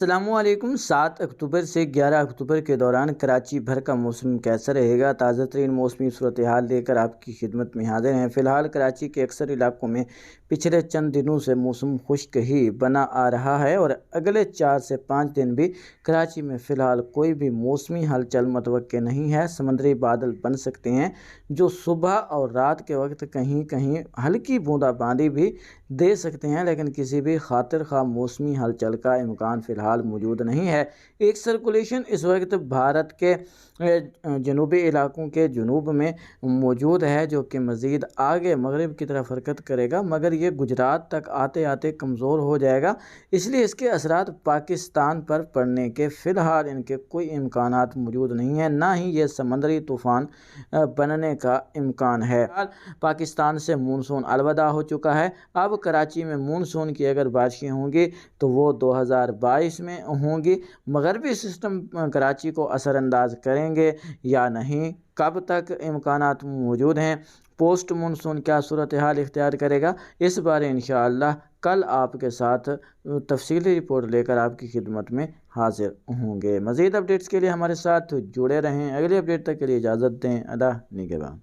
السلام علیکم۔ 7 اکتوبر سے 11 اکتوبر کے دوران کراچی بھر کا موسم کیسا رہے گا؟ تازہ ترین موسمی صورتحال لے کر آپ کی خدمت میں حاضر ہیں۔ فی الحال کراچی کے اکثر علاقوں میں پچھلے چند دنوں سے موسم خشک ہی بنا آ رہا ہے اور اگلے 4 سے 5 دن بھی کراچی میں فی الحال کوئی بھی موسمی ہلچل متوقع نہیں ہے۔ سمندری بادل بن سکتے ہیں جو صبح اور رات کے وقت کہیں کہیں ہلکی بوندا باندی بھی دے سکتے ہیں، لیکن کسی بھی خاطر خواہ موسمی ہلچل کا امکان فی الحال موجود نہیں ہے۔ ایک سرکولیشن اس وقت بھارت کے جنوبی علاقوں کے جنوب میں موجود ہے جو کہ مزید آگے مغرب کی طرف حرکت کرے گا، مگر یہ گجرات تک آتے آتے کمزور ہو جائے گا، اس لیے اس کے اثرات پاکستان پر پڑنے کے فی الحال ان کے کوئی امکانات موجود نہیں ہیں، نہ ہی یہ سمندری طوفان بننے کا امکان ہے۔ پاکستان سے مونسون الوداع ہو چکا ہے۔ اب کراچی میں مونسون کی اگر بارشیں ہوں گی تو وہ 2022 میں ہوں گی۔ مغربی سسٹم کراچی کو اثر انداز کریں گے یا نہیں، کب تک امکانات موجود ہیں، پوسٹ مونسون کیا صورتحال اختیار کرے گا، اس بارے انشاءاللہ کل آپ کے ساتھ تفصیلی رپورٹ لے کر آپ کی خدمت میں حاضر ہوں گے۔ مزید اپڈیٹس کے لیے ہمارے ساتھ جڑے رہیں۔ اگلی اپڈیٹ تک کے لیے اجازت دیں۔ اللہ نگہبان۔